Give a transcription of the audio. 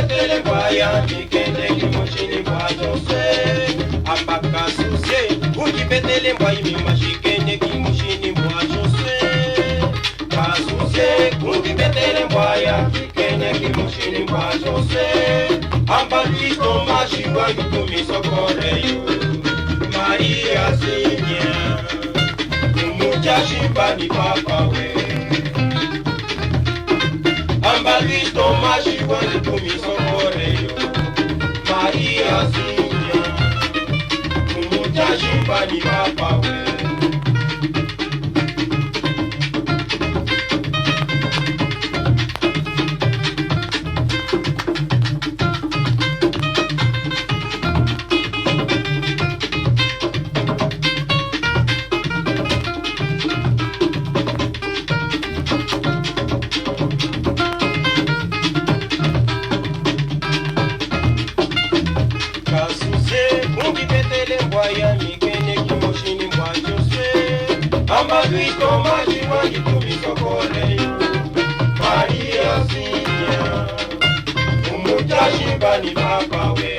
betele mbaya mikende kimoshini mbwajose ambakasuse ungi betele mbwayi mimashikende kimoshini mbwajose kasuse ungi betele mbwaya mikende kimoshini mbwajose ambalisto mashiwa mitumisokoreyo Maria Sinya Mujashibani papa we Ambalisto mashiwa mitumisokoreyo Maria Sinya Mujashibani papa we Ambalisto mashiwa mitumisokoreyo Maria Sinya Mujashibani papa we